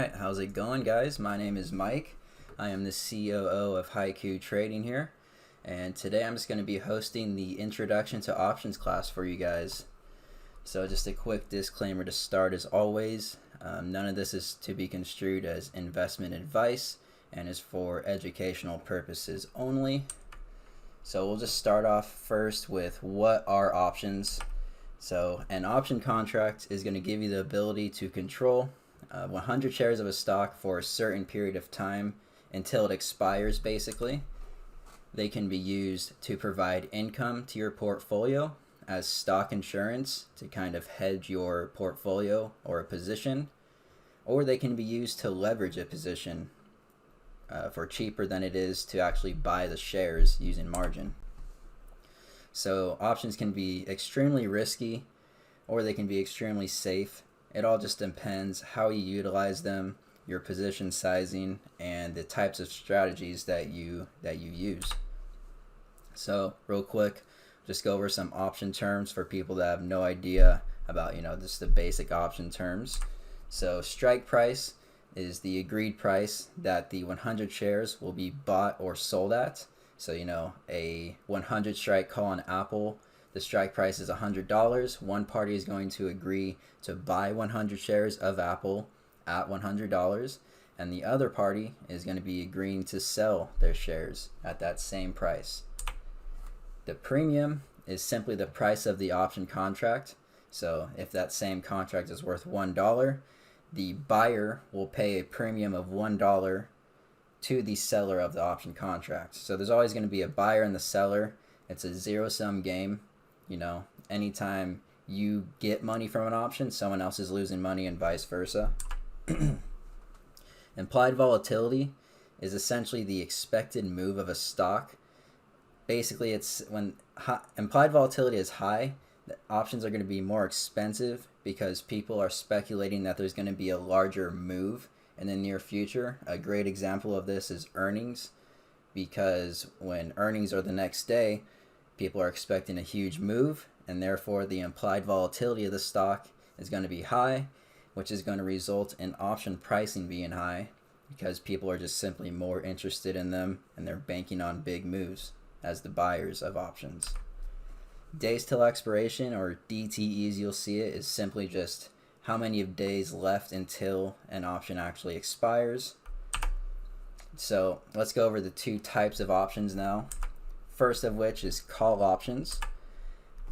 Alright, how's it going, guys? My name is Mike. I am the COO of HaiKhuu Trading here, and today I'm just going to be hosting the Introduction to Options class for you guys. So just a quick disclaimer to start as always. None of this is to be construed as investment advice and is for educational purposes only. So we'll just start off first with what are options. So an option contract is going to give you the ability to control 100 shares of a stock for a certain period of time until it expires, basically. They can be used to provide income to your portfolio as stock insurance to kind of hedge your portfolio or a position, or they can be used to leverage a position for cheaper than it is to actually buy the shares using margin. So options can be extremely risky or they can be extremely safe. It all just depends how you utilize them, your position sizing, and the types of strategies that you use. So real quick, just go over some option terms for people that have no idea about, just the basic option terms. So strike price is the agreed price that the 100 shares will be bought or sold at. So, a 100 strike call on Apple, the strike price is $100. One party is going to agree to buy 100 shares of Apple at $100, and the other party is going to be agreeing to sell their shares at that same price. The premium is simply the price of the option contract. So if that same contract is worth $1, the buyer will pay a premium of $1 to the seller of the option contract. So there's always going to be a buyer and the seller. It's a zero-sum game. Anytime you get money from an option, someone else is losing money and vice versa. Implied volatility is essentially the expected move of a stock. Basically, it's when implied volatility is high, the options are going to be more expensive because people are speculating that there's going to be a larger move in the near future. A great example of this is earnings, because when earnings are the next day, people are expecting a huge move, and therefore the implied volatility of the stock is going to be high, which is going to result in option pricing being high because people are just simply more interested in them and they're banking on big moves as the buyers of options. Days till expiration, or DTEs, you'll see it, is simply just how many of days left until an option actually expires. So let's go over the two types of options now. First of which is call options.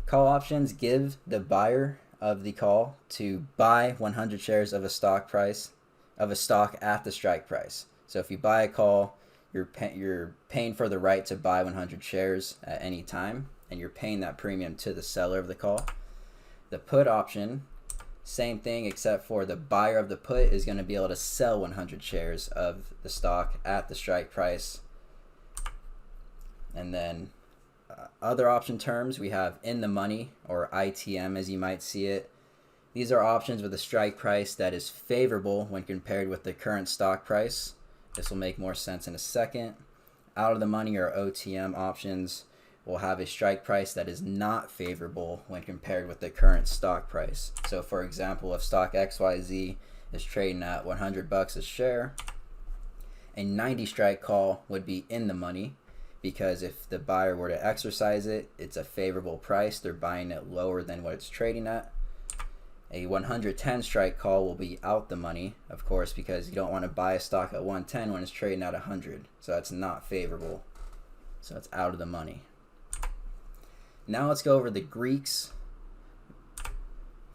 Call options give the buyer of the call to buy 100 shares of a stock at the strike price. So if you buy a call, you're paying for the right to buy 100 shares at any time, and you're paying that premium to the seller of the call. The put option, same thing, except for the buyer of the put is going to be able to sell 100 shares of the stock at the strike price. And then other option terms, we have in the money, or ITM as you might see it. These are options with a strike price that is favorable when compared with the current stock price. This will make more sense in a second. Out of the money, or OTM options, will have a strike price that is not favorable when compared with the current stock price. So for example, if stock XYZ is trading at $100 a share, a 90 strike call would be in the money, because if the buyer were to exercise it, it's a favorable price. They're buying it lower than what it's trading at. A 110 strike call will be out the money, of course, because you don't want to buy a stock at 110 when it's trading at 100. So that's not favorable. So it's out of the money. Now let's go over the Greeks.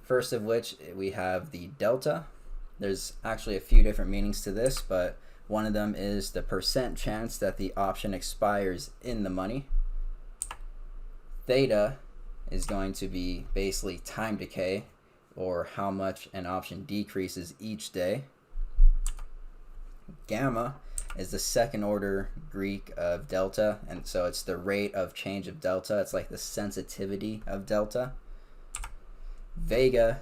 First of which, we have the delta. There's actually a few different meanings to this, but one of them is the percent chance that the option expires in the money. Theta is going to be basically time decay, or how much an option decreases each day. Gamma is the second order Greek of delta, and so it's the rate of change of delta. It's like the sensitivity of delta. Vega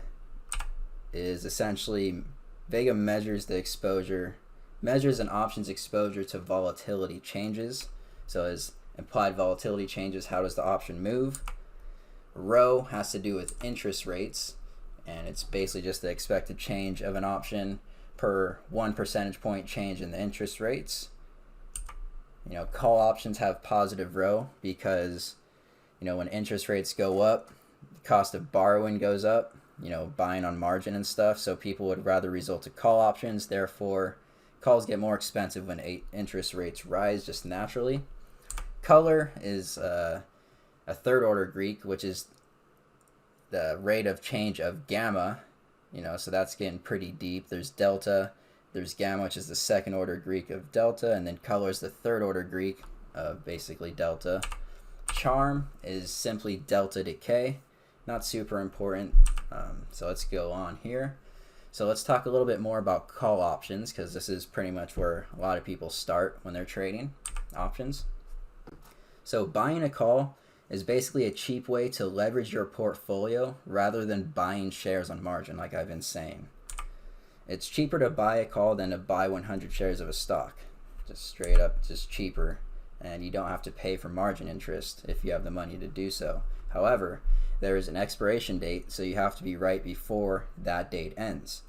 is essentially, Vega measures an option's exposure to volatility changes. So as implied volatility changes, how does the option move? Rho has to do with interest rates, and it's basically just the expected change of an option per 1 percentage point change in the interest rates. Call options have positive rho because, when interest rates go up, the cost of borrowing goes up, buying on margin and stuff. So people would rather resort to call options. Therefore, calls get more expensive when interest rates rise just naturally. Color is a third order Greek, which is the rate of change of gamma, so that's getting pretty deep. There's delta, there's gamma, which is the second order Greek of delta, and then color is the third order Greek of basically delta. Charm is simply delta decay, not super important. So let's go on here. So let's talk a little bit more about call options, because this is pretty much where a lot of people start when they're trading options. So buying a call is basically a cheap way to leverage your portfolio rather than buying shares on margin, like I've been saying. It's cheaper to buy a call than to buy 100 shares of a stock. Just straight up, just cheaper. And you don't have to pay for margin interest if you have the money to do so. However, there is an expiration date, so you have to be right before that date ends.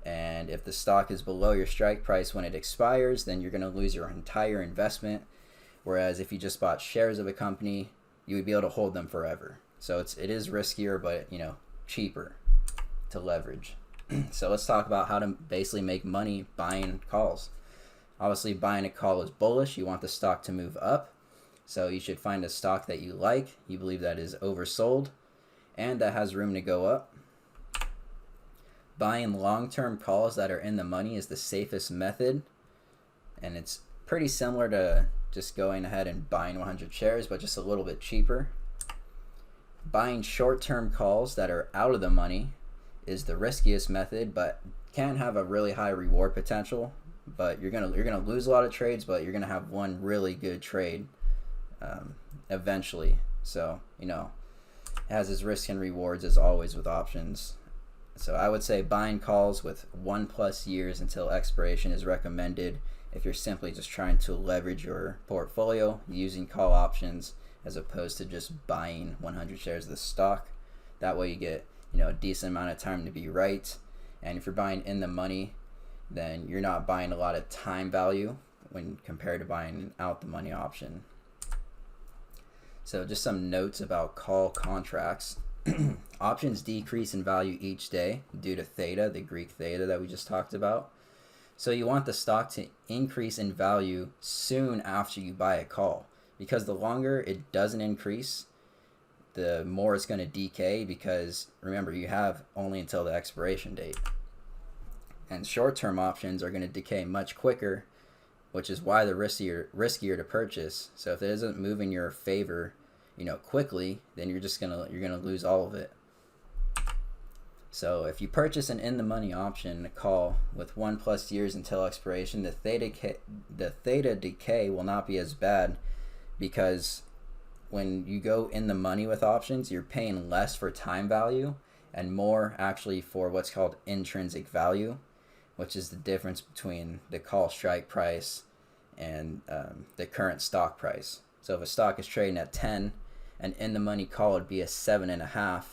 And if the stock is below your strike price when it expires, then you're going to lose your entire investment. Whereas if you just bought shares of a company, you would be able to hold them forever. So it is riskier, but cheaper to leverage. So let's talk about how to basically make money buying calls. Obviously, buying a call is bullish. You want the stock to move up. So you should find a stock that you like, you believe that is oversold, and that has room to go up. Buying long-term calls that are in the money is the safest method. And it's pretty similar to just going ahead and buying 100 shares, but just a little bit cheaper. Buying short-term calls that are out of the money is the riskiest method, but can have a really high reward potential. But you're gonna lose a lot of trades, but you're gonna have one really good trade eventually. So it has its risks and rewards as always with options. So I would say buying calls with 1+ years until expiration is recommended if you're simply just trying to leverage your portfolio using call options as opposed to just buying 100 shares of the stock. That way you get a decent amount of time to be right. And if you're buying in the money, then you're not buying a lot of time value when compared to buying an out the money option. So just some notes about call contracts. Options decrease in value each day due to theta, the Greek theta that we just talked about. So you want the stock to increase in value soon after you buy a call, because the longer it doesn't increase, the more it's going to decay, because remember, you have only until the expiration date. And short-term options are going to decay much quicker, which is why they're riskier to purchase. So if it doesn't move in your favor, quickly, then you're gonna lose all of it. So if you purchase an in-the-money option, a call with 1+ years until expiration, the theta decay will not be as bad, because when you go in the money with options, you're paying less for time value and more actually for what's called intrinsic value, which is the difference between the call strike price and the current stock price. So if a stock is trading at 10, an in-the-money call would be a 7.5.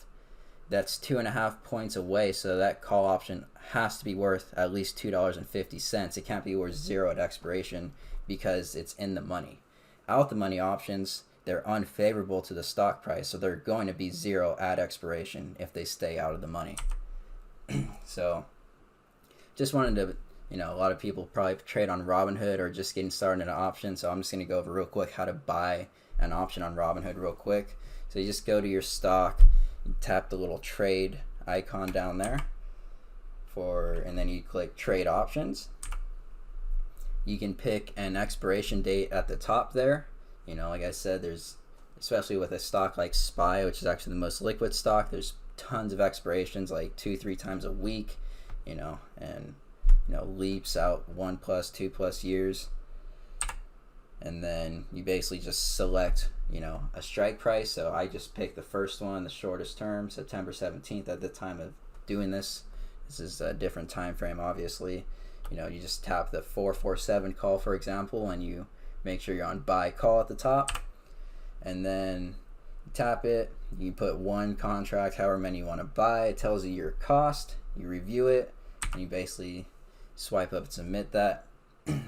That's 2.5 points away, so that call option has to be worth at least $2.50. It can't be worth 0 at expiration because it's in the money. Out the money options, they're unfavorable to the stock price, so they're going to be 0 at expiration if they stay out of the money. So just wanted to, a lot of people probably trade on Robinhood or just getting started in an option, so I'm just going to go over real quick how to buy an option on Robinhood real quick. So you just go to your stock, you tap the little trade icon down there, and then you click trade options. You can pick an expiration date at the top there. Like I said, there's, especially with a stock like SPY, which is actually the most liquid stock, there's tons of expirations, like 2-3 times a week, and leaps out 1+, 2+ years. And then you basically just select, a strike price. So I just picked the first one, the shortest term, September 17th at the time of doing this. This is a different time frame, obviously. You just tap the 447 call, for example, and you make sure you're on buy call at the top. And then you tap it. You put one contract, however many you want to buy. It tells you your cost. You review it, and you basically swipe up and submit that.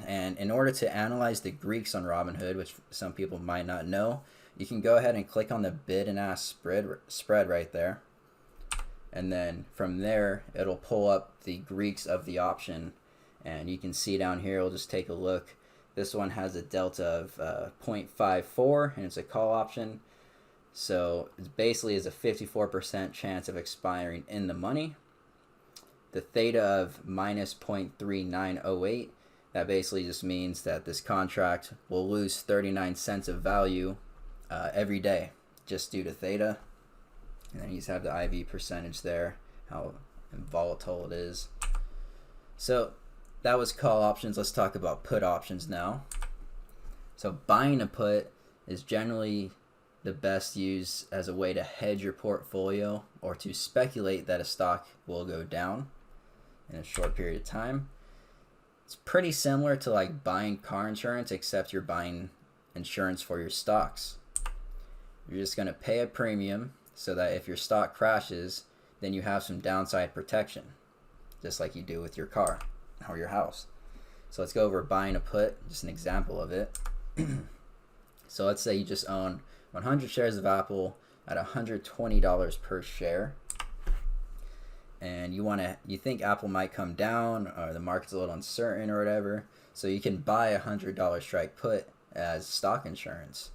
And in order to analyze the Greeks on Robinhood, which some people might not know, you can go ahead and click on the bid and ask spread right there. And then from there, it'll pull up the Greeks of the option. And you can see down here, we'll just take a look. This one has a delta of 0.54, and it's a call option. So it basically is a 54% chance of expiring in the money. The theta of minus 0.3908, that basically just means that this contract will lose 39 cents of value every day just due to theta. And then you just have the IV percentage there, how volatile it is. So that was call options. Let's talk about put options now. So buying a put is generally the best used as a way to hedge your portfolio or to speculate that a stock will go down in a short period of time. It's pretty similar to like buying car insurance, except you're buying insurance for your stocks. You're just going to pay a premium so that if your stock crashes, then you have some downside protection, just like you do with your car or your house. So let's go over buying a put, just an example of it. So let's say you just own 100 shares of Apple at $120 per share, and you think Apple might come down or the market's a little uncertain or whatever, so you can buy a $100 strike put as stock insurance.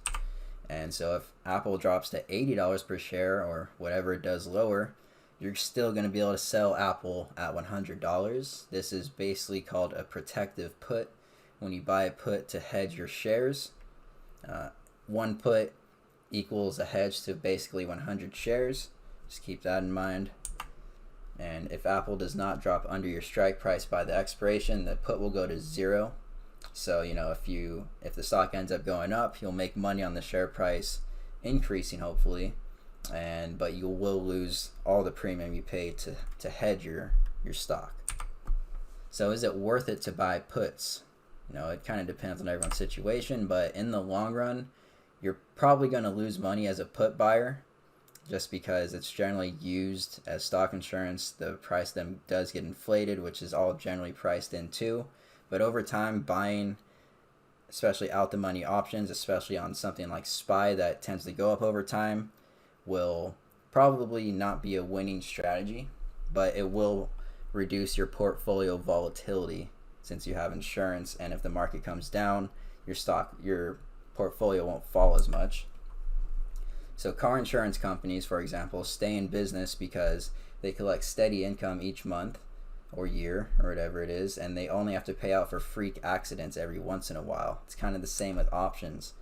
And so if Apple drops to $80 per share or whatever it does lower, you're still going to be able to sell Apple at $100. This is basically called a protective put. When you buy a put to hedge your shares, one put equals a hedge to basically 100 shares. Just keep that in mind. And if Apple does not drop under your strike price by the expiration, the put will go to zero. So, if the stock ends up going up, you'll make money on the share price increasing, hopefully, but you will lose all the premium you paid to hedge your stock. So is it worth it to buy puts? It kind of depends on everyone's situation, but in the long run, you're probably going to lose money as a put buyer just because it's generally used as stock insurance. The price then does get inflated, which is all generally priced in too. But over time, buying, especially out the money options, especially on something like SPY that tends to go up over time, will probably not be a winning strategy, but it will reduce your portfolio volatility since you have insurance, and if the market comes down, your portfolio won't fall as much. So car insurance companies, for example, stay in business because they collect steady income each month or year or whatever it is, and they only have to pay out for freak accidents every once in a while. It's kind of the same with options.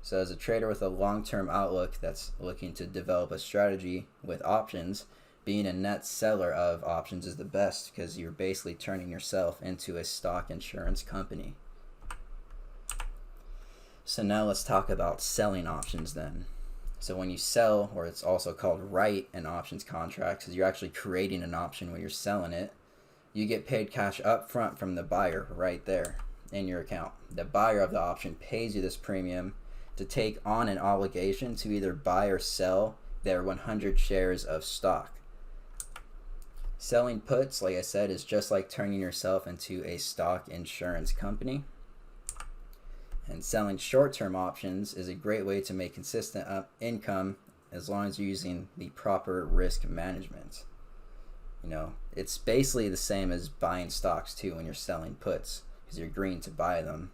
So as a trader with a long-term outlook that's looking to develop a strategy with options, being a net seller of options is the best because you're basically turning yourself into a stock insurance company. So now let's talk about selling options then. So when you sell, or it's also called write an options contract, because you're actually creating an option when you're selling it, you get paid cash up front from the buyer right there in your account. The buyer of the option pays you this premium to take on an obligation to either buy or sell their 100 shares of stock. Selling puts, like I said, is just like turning yourself into a stock insurance company. And selling short-term options is a great way to make consistent income as long as you're using the proper risk management. It's basically the same as buying stocks too when you're selling puts, because you're agreeing to buy them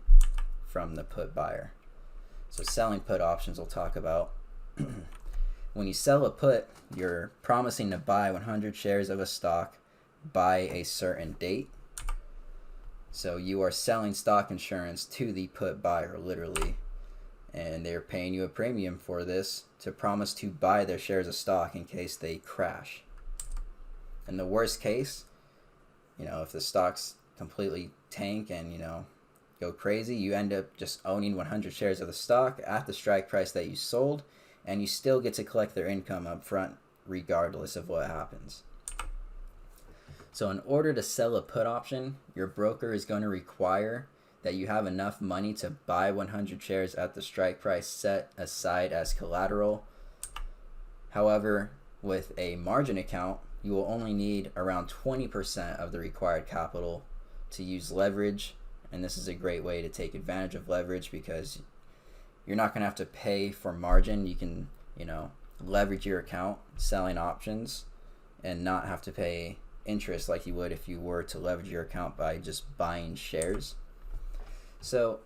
from the put buyer. So selling put options we'll talk about. When you sell a put, you're promising to buy 100 shares of a stock by a certain date. So you are selling stock insurance to the put buyer, literally, and they're paying you a premium for this to promise to buy their shares of stock in case they crash. In the worst case, if the stocks completely tank and, go crazy, you end up just owning 100 shares of the stock at the strike price that you sold, and you still get to collect their income up front regardless of what happens. So in order to sell a put option, your broker is going to require that you have enough money to buy 100 shares at the strike price set aside as collateral. However, with a margin account, you will only need around 20% of the required capital to use leverage, and this is a great way to take advantage of leverage because you're not going to have to pay for margin. You can, leverage your account selling options and not have to pay interest like you would if you were to leverage your account by just buying shares. So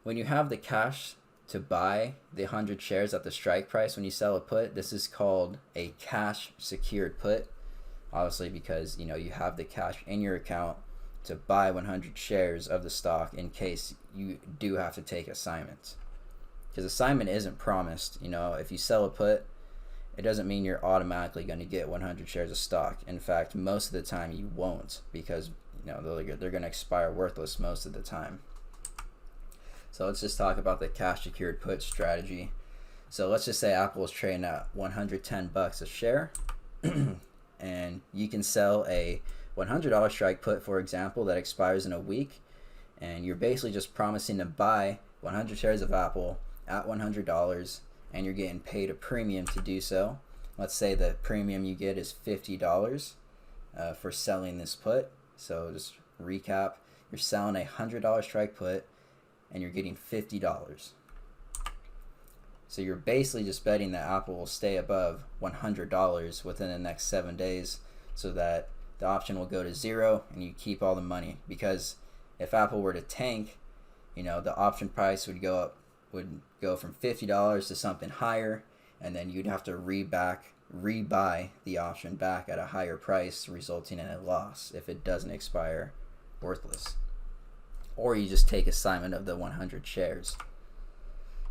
when you have the cash to buy the 100 shares at the strike price when you sell a put, this is called a cash secured put, obviously because you have the cash in your account to buy 100 shares of the stock in case you do have to take assignments, because assignment isn't promised. If you sell a put, it doesn't mean you're automatically going to get 100 shares of stock. In fact, most of the time you won't, because they're going to expire worthless most of the time. So let's just talk about the cash secured put strategy. So let's just say Apple is trading at $110 a share and you can sell a $100 strike put, for example, that expires in a week, and you're basically just promising to buy 100 shares of Apple at $100, and you're getting paid a premium to do so. Let's say the premium you get is $50 for selling this put. So just recap, you're selling a $100 strike put and you're getting $50. So you're basically just betting that Apple will stay above $100 within the next 7 days, so that the option will go to zero and you keep all the money. Because if Apple were to tank, the option price would go from $50 to something higher, and then you'd have to rebuy the option back at a higher price, resulting in a loss if it doesn't expire worthless. Or you just take assignment of the 100 shares.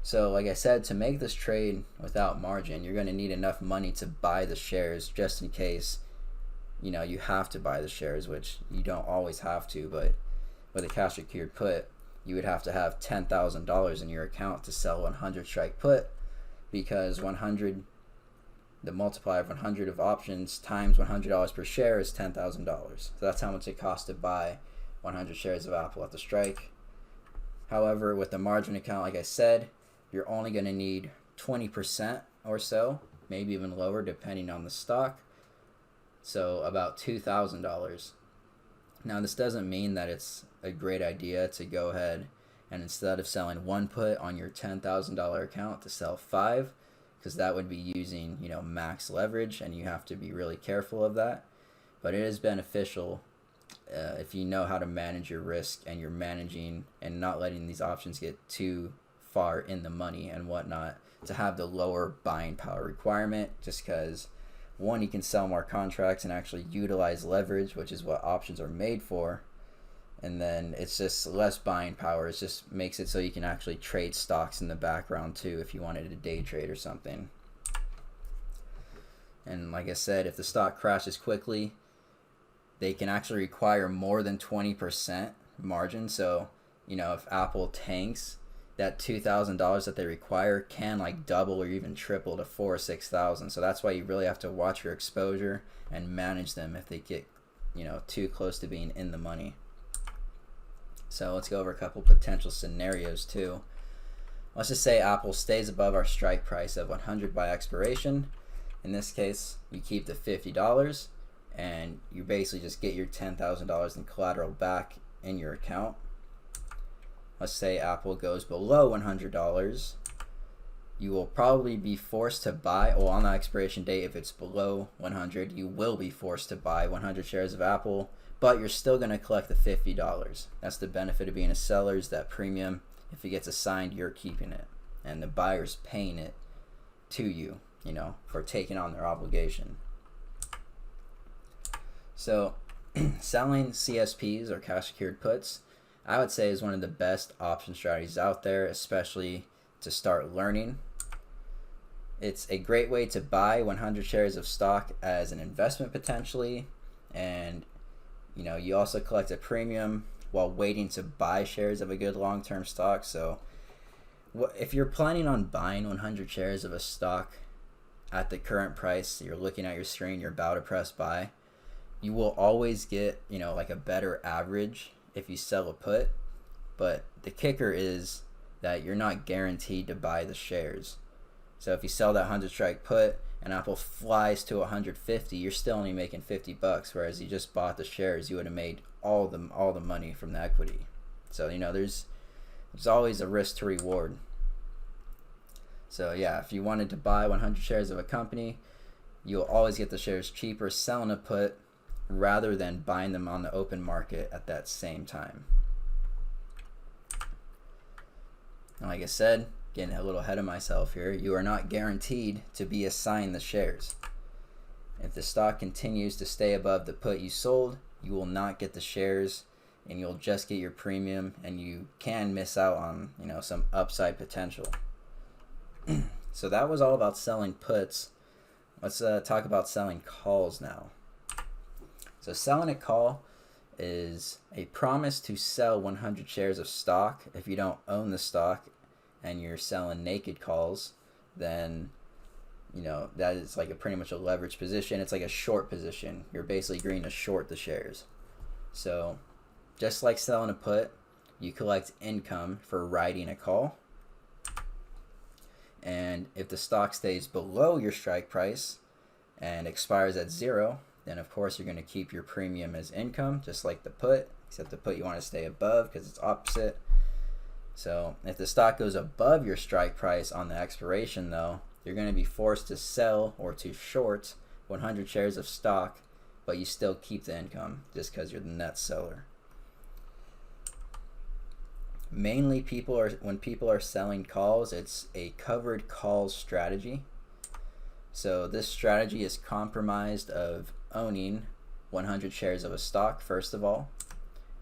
So like I said, to make this trade without margin, you're going to need enough money to buy the shares just in case you have to buy the shares, which you don't always have to, but with a cash secured put, you would have to have $10,000 in your account to sell 100 strike put, because the multiplier of 100 of options times $100 per share is $10,000. So that's how much it costs to buy 100 shares of Apple at the strike. However, with the margin account, like I said, you're only going to need 20% or so, maybe even lower depending on the stock. So about $2,000. Now this doesn't mean that it's a great idea to go ahead and instead of selling one put on your $10,000 account to sell 5, because that would be using max leverage, and you have to be really careful of that. But it is beneficial if you know how to manage your risk and you're managing and not letting these options get too far in the money and whatnot, to have the lower buying power requirement, just because one, you can sell more contracts and actually utilize leverage, which is what options are made for. And then it's just less buying power. It just makes it so you can actually trade stocks in the background too if you wanted to day trade or something. And like I said, if the stock crashes quickly, they can actually require more than 20% margin. So, if Apple tanks, that $2,000 that they require can double or even triple to $4,000 or $6,000. So that's why you really have to watch your exposure and manage them if they get too close to being in the money. So let's go over a couple potential scenarios too. Let's just say Apple stays above our strike price of 100 by expiration. In this case, you keep the $50 and you basically just get your $10,000 in collateral back in your account. Let's say Apple goes below $100, you will probably be forced to buy, on the expiration date, if it's below 100, you will be forced to buy 100 shares of Apple, but you're still going to collect the $50. That's the benefit of being a seller, is that premium. If it gets assigned, you're keeping it, and the buyer's paying it to you, for taking on their obligation. So selling CSPs, or cash secured puts, I would say is one of the best option strategies out there, especially to start learning. It's a great way to buy 100 shares of stock as an investment potentially, and you also collect a premium while waiting to buy shares of a good long-term stock. So if you're planning on buying 100 shares of a stock at the current price, you're looking at your screen, you're about to press buy, you will always get a better average if you sell a put. But the kicker is that you're not guaranteed to buy the shares. So if you sell that 100 strike put and Apple flies to 150, you're still only making $50. Whereas you just bought the shares, you would have made all the money from the equity. So there's always a risk to reward. So yeah, if you wanted to buy 100 shares of a company, you'll always get the shares cheaper selling a put rather than buying them on the open market at that same time. And like I said, getting a little ahead of myself here, you are not guaranteed to be assigned the shares. If the stock continues to stay above the put you sold, you will not get the shares, and you'll just get your premium, and you can miss out on some upside potential. So that was all about selling puts. Let's talk about selling calls now. So selling a call is a promise to sell 100 shares of stock. If you don't own the stock and you're selling naked calls, then that is like pretty much a leverage position. It's like a short position. You're basically agreeing to short the shares. So just like selling a put, you collect income for writing a call. And if the stock stays below your strike price and expires at 0, then of course you're going to keep your premium as income, just like the put, except the put you want to stay above because it's opposite. So if the stock goes above your strike price on the expiration, though, you're going to be forced to sell or to short 100 shares of stock, but you still keep the income just because you're the net seller. Mainly when people are selling calls, it's a covered call strategy. So this strategy is comprised of owning 100 shares of a stock first of all,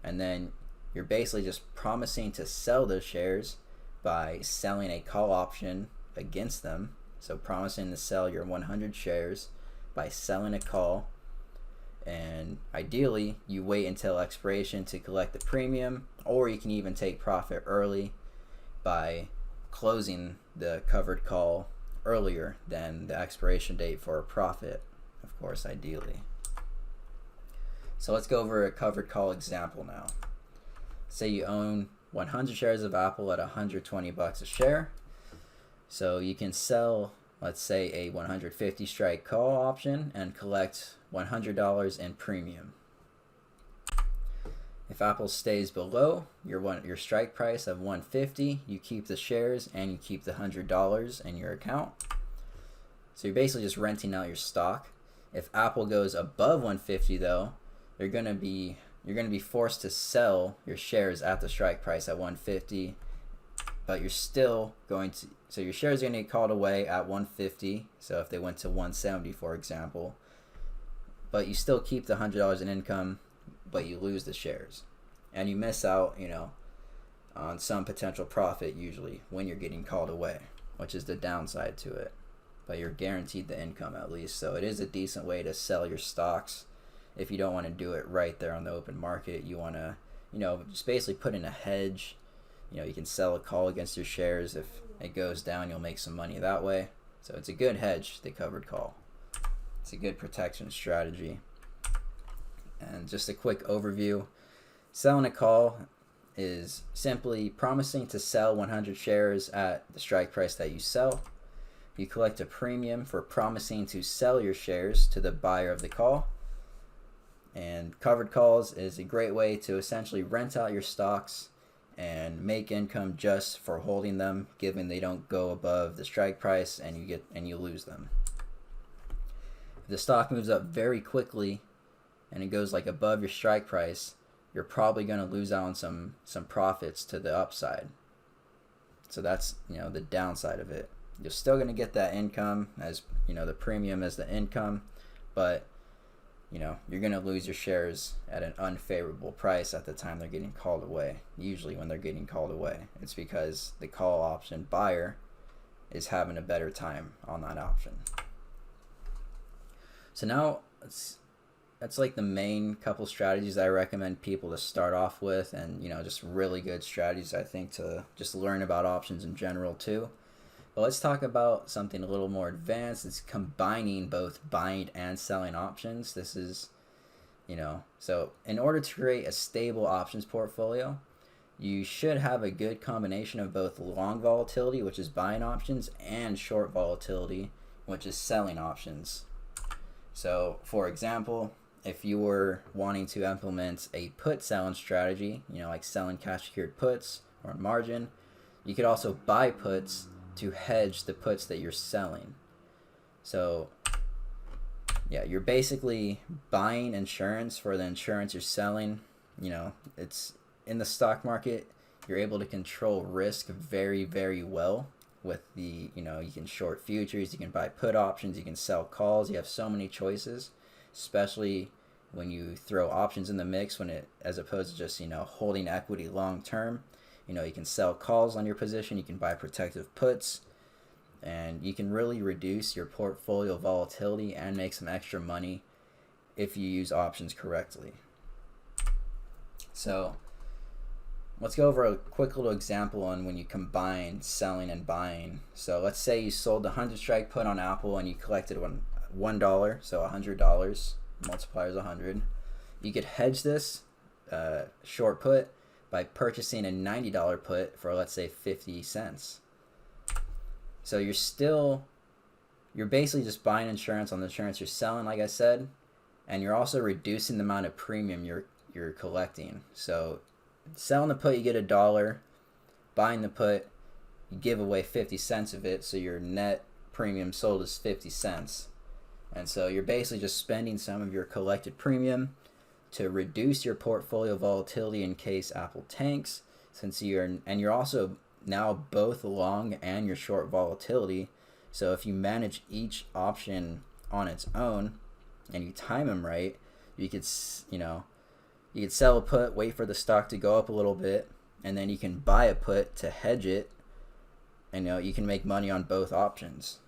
and then you're basically just promising to sell those shares by selling a call option against them. So promising to sell your 100 shares by selling a call, and ideally you wait until expiration to collect the premium, or you can even take profit early by closing the covered call earlier than the expiration date for a profit, of course, ideally. So let's go over a covered call example now. Say you own 100 shares of Apple at $120 a share. So you can sell, let's say, a 150 strike call option and collect $100 in premium. If Apple stays below your strike price of 150, you keep the shares and you keep the $100 in your account. So you're basically just renting out your stock. If Apple goes above 150, though, you're going to be forced to sell your shares at the strike price at 150, but you're still going to, so your shares are going to get called away at 150. So if they went to 170, for example, but you still keep the $100 in income, but you lose the shares, and you miss out, on some potential profit usually when you're getting called away, which is the downside to it. But you're guaranteed the income at least, so it is a decent way to sell your stocks. If you don't want to do it right there on the open market, you want to, just basically put in a hedge. You can sell a call against your shares. If it goes down, you'll make some money that way. So it's a good hedge, the covered call. It's a good protection strategy. And just a quick overview. Selling a call is simply promising to sell 100 shares at the strike price that you sell. You collect a premium for promising to sell your shares to the buyer of the call. And covered calls is a great way to essentially rent out your stocks and make income just for holding them, given they don't go above the strike price and you lose them. If the stock moves up very quickly and it goes like above your strike price, you're probably going to lose out on some profits to the upside. So that's the downside of it. You're still going to get that income as the premium as the income, but you're going to lose your shares at an unfavorable price at the time they're getting called away. Usually when they're getting called away, it's because the call option buyer is having a better time on that option. So now that's like the main couple strategies I recommend people to start off with, and just really good strategies I think to just learn about options in general too. But let's talk about something a little more advanced. It's combining both buying and selling options. This is, so in order to create a stable options portfolio, you should have a good combination of both long volatility, which is buying options, and short volatility, which is selling options. So for example, if you were wanting to implement a put selling strategy, like selling cash secured puts or margin, you could also buy puts to hedge the puts that you're selling. So yeah, you're basically buying insurance for the insurance you're selling. It's in the stock market, you're able to control risk very, very well with the, you can short futures, you can buy put options, you can sell calls. You have so many choices, especially when you throw options in the mix, as opposed to just, holding equity long term. You can sell calls on your position, you can buy protective puts, and you can really reduce your portfolio volatility and make some extra money if you use options correctly. So let's go over a quick little example on when you combine selling and buying. So let's say you sold the 100 strike put on Apple and you collected $1, so $100, multiplier is 100. You could hedge this short put by purchasing a $90 put for, let's say, 50 cents. So you're basically just buying insurance on the insurance you're selling, like I said, and you're also reducing the amount of premium you're collecting. So selling the put, you get $1. Buying the put, you give away 50 cents of it, so your net premium sold is 50 cents. And so you're basically just spending some of your collected premium to reduce your portfolio volatility in case Apple tanks, you're also now both long and your short volatility. So if you manage each option on its own and you time them right, you could sell a put, wait for the stock to go up a little bit, and then you can buy a put to hedge it, and you can make money on both options.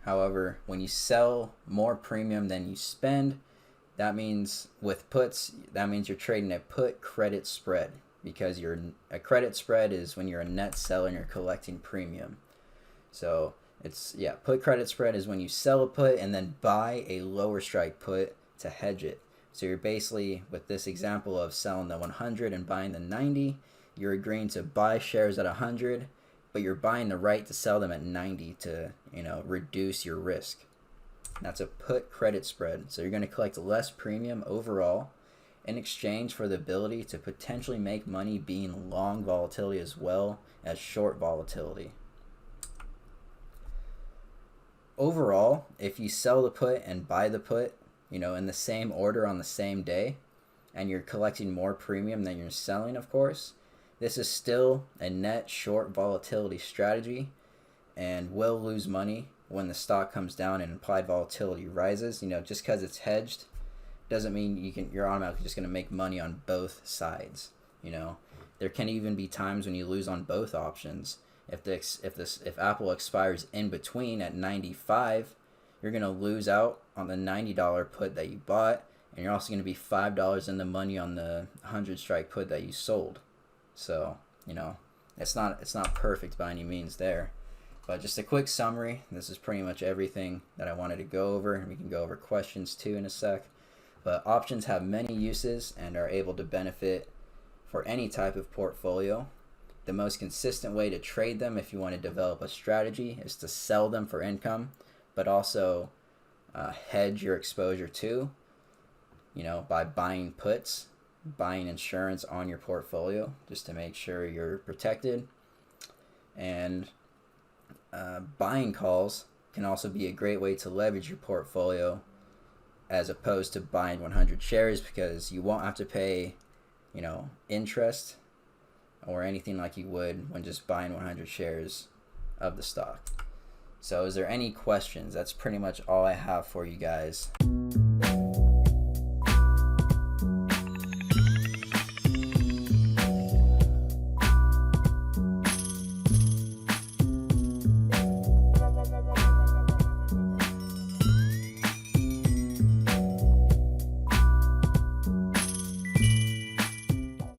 However, when you sell more premium than you spend, that means with puts, you're trading a put credit spread, because a credit spread is when you're a net seller and you're collecting premium. So put credit spread is when you sell a put and then buy a lower strike put to hedge it. So you're basically, with this example of selling the 100 and buying the 90, you're agreeing to buy shares at 100, but you're buying the right to sell them at 90 to, reduce your risk. That's a put credit spread. So you're going to collect less premium overall in exchange for the ability to potentially make money being long volatility as well as short volatility. Overall, if you sell the put and buy the put, in the same order on the same day, and you're collecting more premium than you're selling, of course, this is still a net short volatility strategy and will lose money when the stock comes down and implied volatility rises. Just because it's hedged doesn't mean you're automatically just going to make money on both sides. There can even be times when you lose on both options. If Apple expires in between at 95, you're going to lose out on the $90 put that you bought, and you're also going to be $5 in the money on the 100 strike put that you sold. So, it's not perfect by any means there. But just a quick summary, this is pretty much everything that I wanted to go over, and we can go over questions too in a sec. But options have many uses and are able to benefit for any type of portfolio. The most consistent way to trade them, if you want to develop a strategy, is to sell them for income, but also hedge your exposure too, by buying puts, buying insurance on your portfolio just to make sure you're protected. And buying calls can also be a great way to leverage your portfolio as opposed to buying 100 shares, because you won't have to pay, interest or anything like you would when just buying 100 shares of the stock. So is there any questions? That's pretty much all I have for you guys.